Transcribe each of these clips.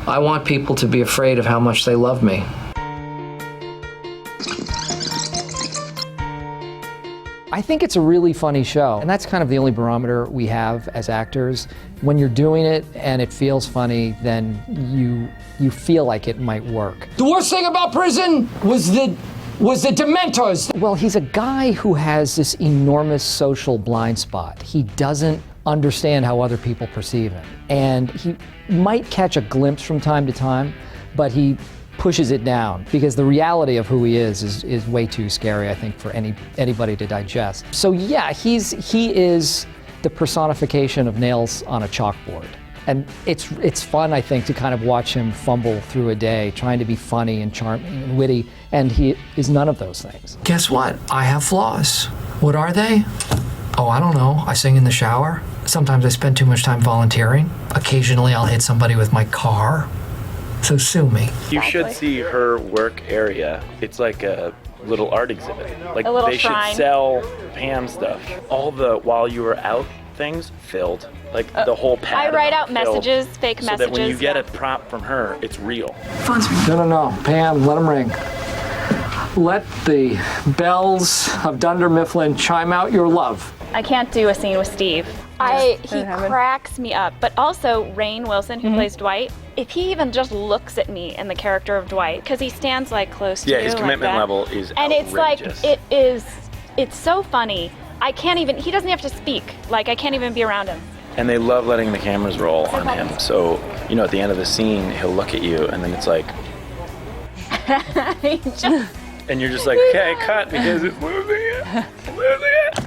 I want people to be afraid of how much they love me. I think it's a really funny show, and that's kind of the only barometer we have as actors. When you're doing it and it feels funny, then you feel like it might work. The worst thing about prison was the Dementors. Well, he's a guy who has this enormous social blind spot. He doesn't understand how other people perceive him, and he might catch a glimpse from time to time, but he pushes it down because the reality of who he is way too scary, I think, for anybody to digest. So yeah, he is the personification of nails on a chalkboard. And it's fun, I think, to kind of watch him fumble through a day trying to be funny and charming and witty, and he is none of those things. Guess what? I have flaws. What are they? Oh, I don't know. I sing in the shower. Sometimes I spend too much time volunteering. Occasionally I'll hit somebody with my car. So sue me. You should see her work area. It's like a little art exhibit. Like they shrine. should sell Pam stuff. All the while you were out things filled. Like the whole pad. I write out filled, messages, fake so messages. that when you get a prop from her, it's real. No. Pam, let him ring. Let the bells of Dunder Mifflin chime out your love. I can't do a scene with Steve. He cracks me up. But also Rainn Wilson, who plays Dwight, if he even just looks at me in the character of Dwight, because he stands like close to you. Yeah, his commitment level is and outrageous. it's so funny. I can't even, he doesn't have to speak. Like, I can't even be around him. And they love letting the cameras roll on him. So, you know, at the end of the scene, he'll look at you and then it's like, and you're just like, okay, cut, because it's losing it.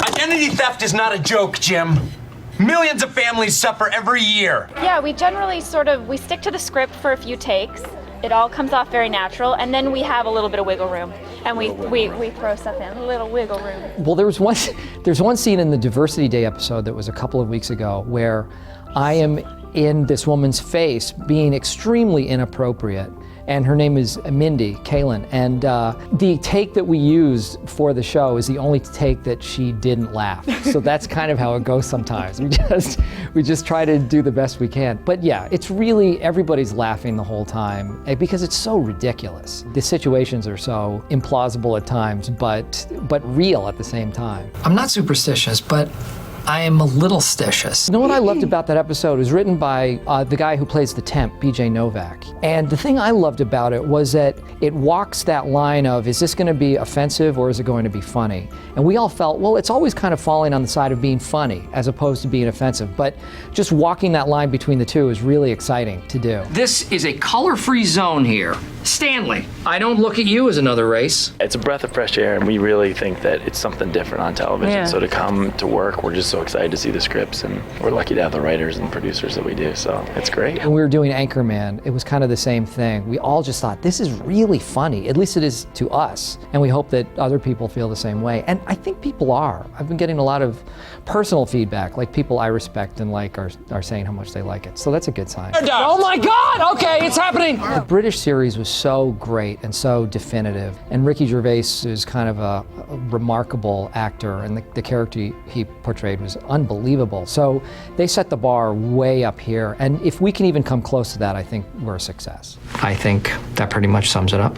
Identity theft is not a joke, Jim. Millions of families suffer every year. Yeah, we generally we stick to the script for a few takes. It all comes off very natural, and then we have a little bit of wiggle room. And we throw stuff in, a little wiggle room. Well, there's one scene in the Diversity Day episode that was a couple of weeks ago where I am in this woman's face being extremely inappropriate. And her name is Mindy Kaling. And the take that we used for the show is the only take that she didn't laugh. So that's kind of how it goes sometimes. We just try to do the best we can. But yeah, it's really, everybody's laughing the whole time because it's so ridiculous. The situations are so implausible at times, but real at the same time. I'm not superstitious, but I am a little stitious. You know what I loved about that episode? It was written by the guy who plays the temp, BJ Novak. And the thing I loved about it was that it walks that line of, is this going to be offensive or is it going to be funny? And we all felt, well, it's always kind of falling on the side of being funny as opposed to being offensive. But just walking that line between the two is really exciting to do. This is a color-free zone here. Stanley, I don't look at you as another race. It's a breath of fresh air, and we really think that it's something different on television. Yeah. So to come to work, we're just so excited to see the scripts, and we're lucky to have the writers and producers that we do, so it's great. When we were doing Anchorman, it was kind of the same thing. We all just thought, this is really funny, at least it is to us, and we hope that other people feel the same way. And I think people are. I've been getting a lot of personal feedback, like people I respect and like are saying how much they like it, so that's a good sign. Oh my God, okay, it's happening. The British series was so great and so definitive, and Ricky Gervais is kind of a remarkable actor, and the character he portrayed was unbelievable. So they set the bar way up here, and if we can even come close to that, I think we're a success. I think that pretty much sums it up.